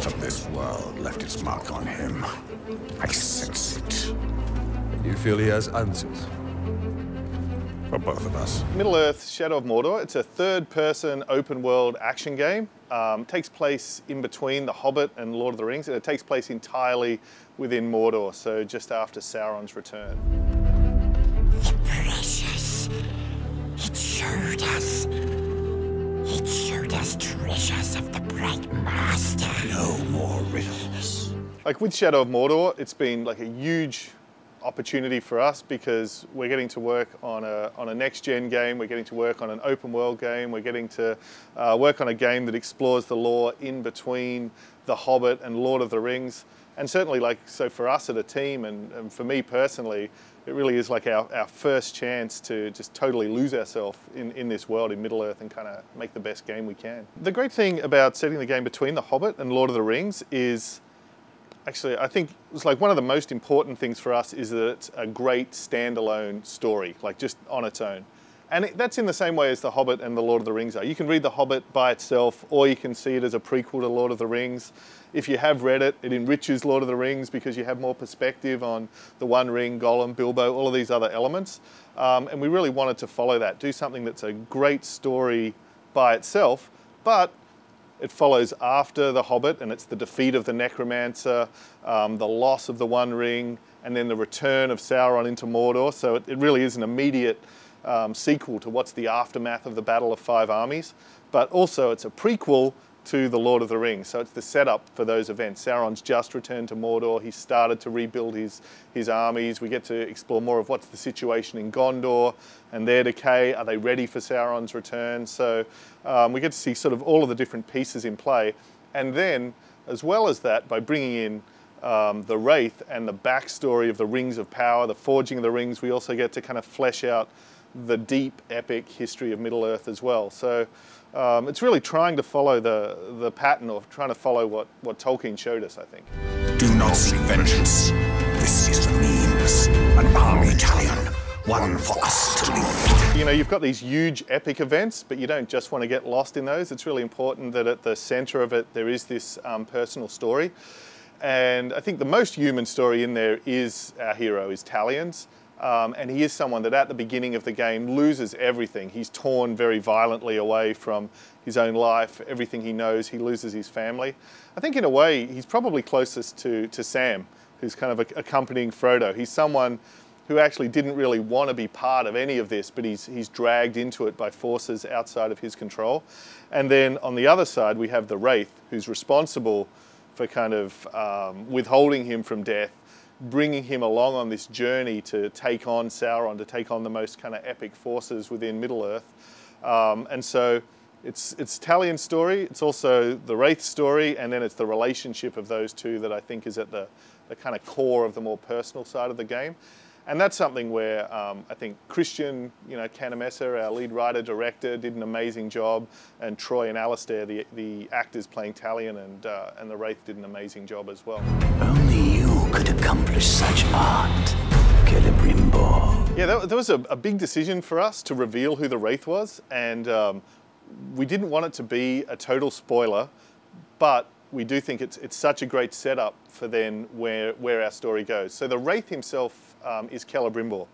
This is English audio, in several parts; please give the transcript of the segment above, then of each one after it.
not of this world left its mark on him. I sense it. You feel he has answers? For both of us. Middle-earth: Shadow of Mordor. It's a third-person open-world action game. It takes place in between The Hobbit and Lord of the Rings, and it takes place entirely within Mordor, so just after Sauron's return. The precious. It showed us. It showed us treasures of the Bright Master. No more riddles. Like with Shadow of Mordor, it's been like a huge opportunity for us because we're getting to work on a next-gen game, we're getting to work on an open-world game, we're getting to work on a game that explores the lore in between The Hobbit and Lord of the Rings. And certainly, so for us as a team and for me personally, it really is like our first chance to just totally lose ourselves in this world, in Middle-earth, and kind of make the best game we can. The great thing about setting the game between The Hobbit and Lord of the Rings is, actually, I think it's like one of the most important things for us is that it's a great standalone story, like just on its own. And that's in the same way as The Hobbit and The Lord of the Rings are. You can read The Hobbit by itself, or you can see it as a prequel to Lord of the Rings. If you have read it, it enriches Lord of the Rings because you have more perspective on the One Ring, Gollum, Bilbo, all of these other elements. And we really wanted to follow that, do something that's a great story by itself, but it follows after The Hobbit, and it's the defeat of the Necromancer, the loss of the One Ring, and then the return of Sauron into Mordor. So it really is an immediate sequel to what's the aftermath of the Battle of Five Armies. But also it's a prequel to the Lord of the Rings. So it's the setup for those events. Sauron's just returned to Mordor. He's started to rebuild his armies. We get to explore more of what's the situation in Gondor and their decay. Are they ready for Sauron's return? So we get to see sort of all of the different pieces in play. And then, as well as that, by bringing in the Wraith and the backstory of the Rings of Power, the forging of the rings, we also get to kind of flesh out the deep, epic history of Middle-earth as well. So it's really trying to follow the pattern, or trying to follow what Tolkien showed us, I think. Do not seek vengeance. This is the means. An army talion. One for us to lead. You know, you've got these huge epic events, but you don't just want to get lost in those. It's really important that at the center of it, there is this personal story. And I think the most human story in there is our hero, is Talion's. And he is someone that at the beginning of the game loses everything. He's torn very violently away from his own life, everything he knows. He loses his family. I think in a way, he's probably closest to Sam, who's kind of accompanying Frodo. He's someone who actually didn't really want to be part of any of this, but he's dragged into it by forces outside of his control. And then on the other side, we have the Wraith, who's responsible for kind of withholding him from death, bringing him along on this journey to take on Sauron, to take on the most kind of epic forces within Middle-earth. And so it's Talion's story, it's also the Wraith's story, and then it's the relationship of those two that I think is at the kind of core of the more personal side of the game. And that's something where I think Christian, Canamessa, our lead writer-director, did an amazing job, and Troy and Alistair, the actors playing Talion and the Wraith, did an amazing job as well. Only you could accomplish such art, Celebrimbor. Yeah, that was a big decision for us to reveal who the Wraith was, and we didn't want it to be a total spoiler, but we do think it's such a great setup for then where our story goes. So the Wraith himself is Celebrimbor.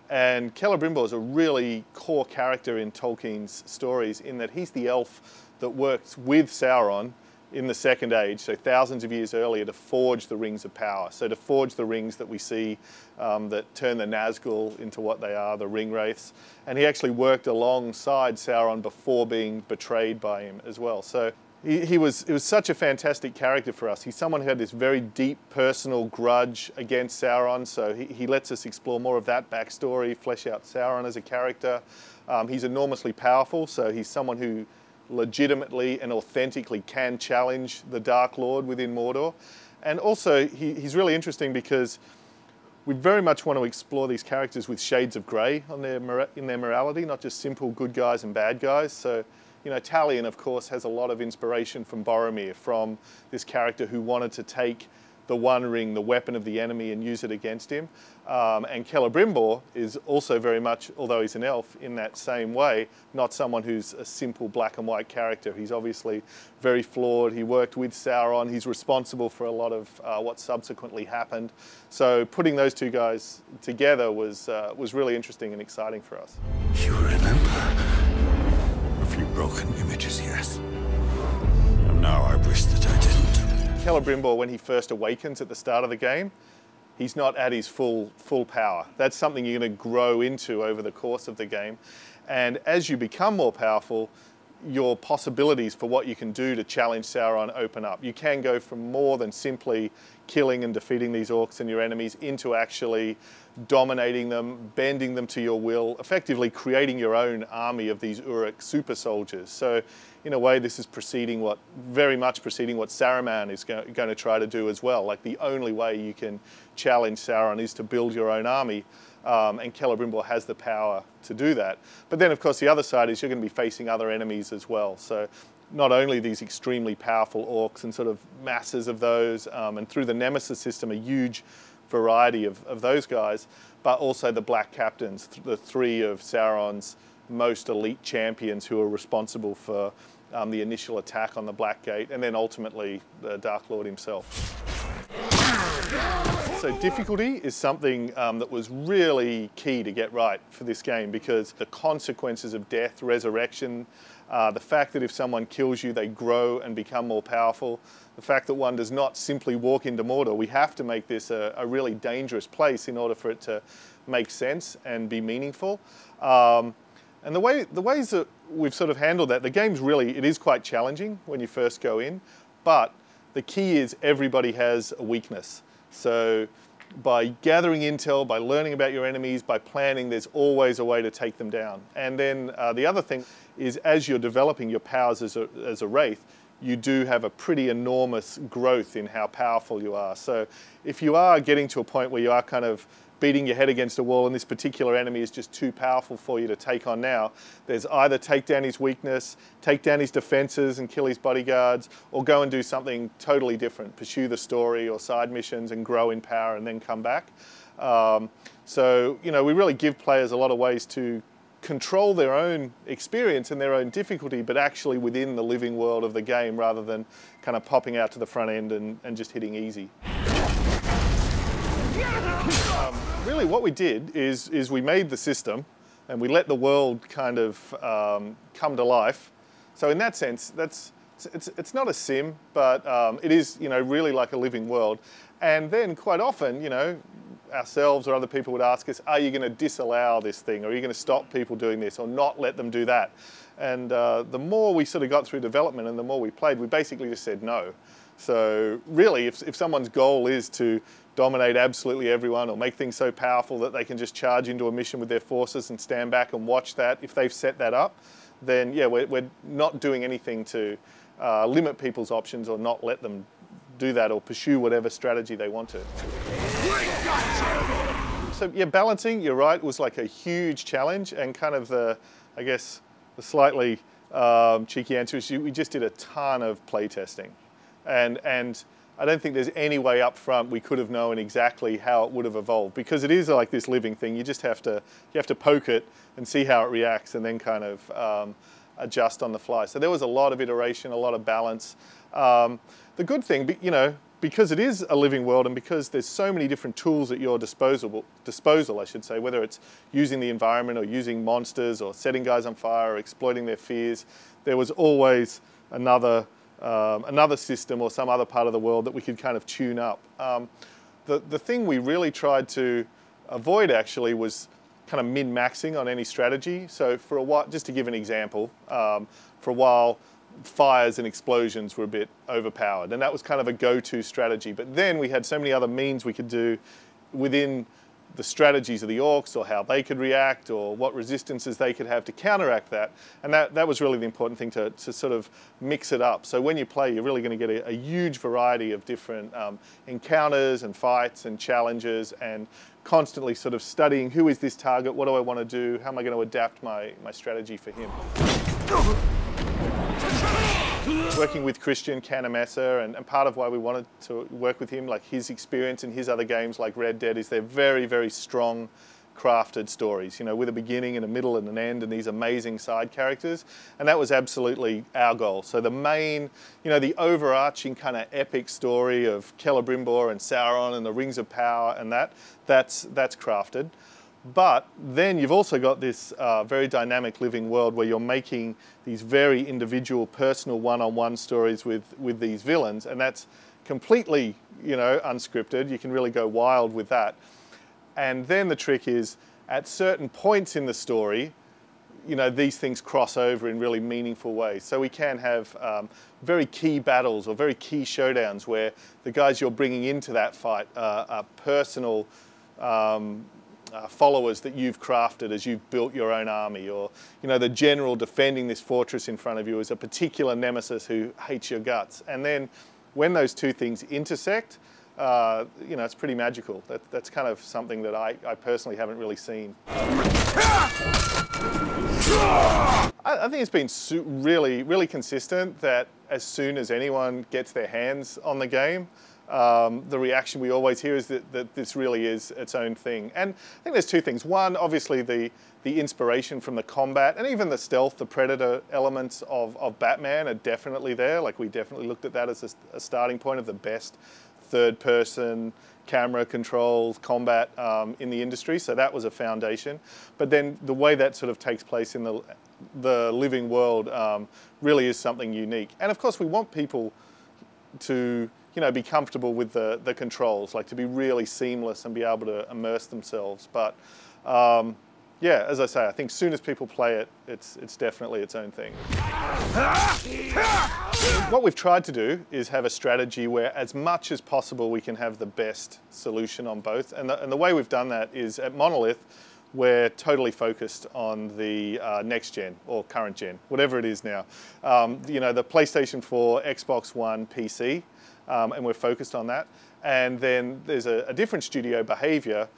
And Celebrimbor is a really core character in Tolkien's stories in that he's the elf that works with Sauron in the Second Age, so thousands of years earlier, to forge the Rings of Power. So to forge the rings that we see that turn the Nazgul into what they are, the ring wraiths. And he actually worked alongside Sauron before being betrayed by him as well. So it was such a fantastic character for us. He's someone who had this very deep personal grudge against Sauron, so he lets us explore more of that backstory, flesh out Sauron as a character. He's enormously powerful, so he's someone who legitimately and authentically can challenge the Dark Lord within Mordor. And also, he's really interesting because we very much want to explore these characters with shades of grey in their morality, not just simple good guys and bad guys. So, Talion, of course, has a lot of inspiration from Boromir, from this character who wanted to take the One Ring, the weapon of the enemy, and use it against him. And Celebrimbor is also very much, although he's an elf, in that same way, not someone who's a simple black and white character. He's obviously very flawed. He worked with Sauron. He's responsible for a lot of what subsequently happened. So putting those two guys together was really interesting and exciting for us. You remember? A few broken images, yes. And now I wish that I didn't. Celebrimbor, when he first awakens at the start of the game, he's not at his full power. That's something you're going to grow into over the course of the game. And as you become more powerful, your possibilities for what you can do to challenge Sauron open up. You can go from more than simply killing and defeating these orcs and your enemies into actually dominating them, bending them to your will, effectively creating your own army of these Uruk super soldiers. So in a way, this is very much preceding what Saruman is going to try to do as well. Like, the only way you can challenge Sauron is to build your own army. And Celebrimbor has the power to do that. But then, of course, the other side is you're going to be facing other enemies as well. So not only these extremely powerful orcs and sort of masses of those, and through the Nemesis system, a huge variety of those guys, but also the Black Captains, the three of Sauron's most elite champions who are responsible for the initial attack on the Black Gate, and then ultimately the Dark Lord himself. So difficulty is something that was really key to get right for this game, because the consequences of death, resurrection, the fact that if someone kills you, they grow and become more powerful, the fact that one does not simply walk into Mordor. We have to make this a really dangerous place in order for it to make sense and be meaningful. And the ways that we've sort of handled that, the game's really, it is quite challenging when you first go in, but the key is everybody has a weakness. So by gathering intel, by learning about your enemies, by planning, there's always a way to take them down. And then the other thing is, as you're developing your powers as a Wraith, you do have a pretty enormous growth in how powerful you are. So if you are getting to a point where you are kind of beating your head against a wall and this particular enemy is just too powerful for you to take on now, there's either take down his weakness, take down his defenses and kill his bodyguards, or go and do something totally different, pursue the story or side missions and grow in power and then come back. So, you know, we really give players a lot of ways to control their own experience and their own difficulty, but actually within the living world of the game, rather than kind of popping out to the front end and just hitting easy. Really what we did is we made the system and we let the world kind of come to life. So in that sense, it's not a sim, but it is, you know, really like a living world. And then quite often, you know, ourselves or other people would ask us, are you going to disallow this thing? Or are you going to stop people doing this or not let them do that? And the more we sort of got through development and the more we played, we basically just said no. So really, if someone's goal is to dominate absolutely everyone or make things so powerful that they can just charge into a mission with their forces and stand back and watch that, if they've set that up, then yeah, we're not doing anything to limit people's options or not let them do that or pursue whatever strategy they want to. So yeah, balancing, you're right, was like a huge challenge, and kind of I guess the slightly cheeky answer is we just did a ton of play testing. And I don't think there's any way up front we could have known exactly how it would have evolved, because it is like this living thing. You just have to poke it and see how it reacts, and then kind of adjust on the fly. So there was a lot of iteration, a lot of balance. The good thing, you know, because it is a living world and because there's so many different tools at your disposal, I should say, whether it's using the environment or using monsters or setting guys on fire or exploiting their fears, there was always another system or some other part of the world that we could kind of tune up. The thing we really tried to avoid actually was kind of min-maxing on any strategy. So for a while, just to give an example, for a while, fires and explosions were a bit overpowered, and that was kind of a go-to strategy. But then we had so many other means we could do within the strategies of the orcs, or how they could react, or what resistances they could have to counteract that. And that was really the important thing, to sort of mix it up. So when you play, you're really going to get a huge variety of different encounters and fights and challenges, and constantly sort of studying, who is this target, what do I want to do, how am I going to adapt my strategy for him. working with Christian Canamessa, and part of why we wanted to work with him, like his experience in his other games like Red Dead, is they're very, very strong crafted stories, you know, with a beginning and a middle and an end and these amazing side characters. And that was absolutely our goal. So the main, you know, the overarching kind of epic story of Celebrimbor and Sauron and the Rings of Power and that's crafted. But then you've also got this very dynamic living world where you're making these very individual, personal, one-on-one stories with these villains, and that's completely, you know, unscripted. You can really go wild with that. And then the trick is, at certain points in the story, you know, these things cross over in really meaningful ways. So we can have very key battles or very key showdowns where the guys you're bringing into that fight are personal followers that you've crafted as you've built your own army, or, you know, the general defending this fortress in front of you is a particular nemesis who hates your guts. And then when those two things intersect, you know, it's pretty magical. That's kind of something that I personally haven't really seen. I think it's been really, really consistent that as soon as anyone gets their hands on the game, the reaction we always hear is that this really is its own thing. And I think there's two things. One, obviously the inspiration from the combat and even the stealth, the predator elements of Batman are definitely there. Like, we definitely looked at that as a starting point of the best third-person camera controls combat in the industry, so that was a foundation. But then the way that sort of takes place in the living world really is something unique. And of course, we want people to, you know, be comfortable with the controls, like to be really seamless and be able to immerse themselves. But yeah, as I say, I think as soon as people play it, it's definitely its own thing. What we've tried to do is have a strategy where as much as possible we can have the best solution on both. And the way we've done that is at Monolith, we're totally focused on the next gen or current gen, whatever it is now. You know, the PlayStation 4, Xbox One, PC, and we're focused on that. And then there's a different studio, Behavior,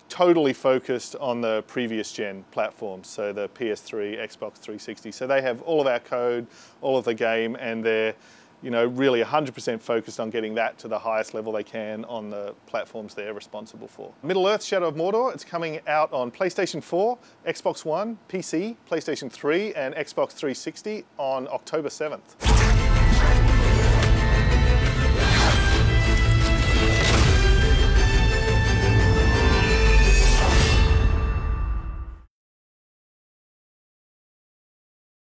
totally focused on the previous gen platforms, so the PS3, Xbox 360. So they have all of our code, all of the game, and they're, you know, really 100% focused on getting that to the highest level they can on the platforms they're responsible for. Middle-earth: Shadow of Mordor, it's coming out on PlayStation 4, Xbox One, PC, PlayStation 3, and Xbox 360 on October 7th.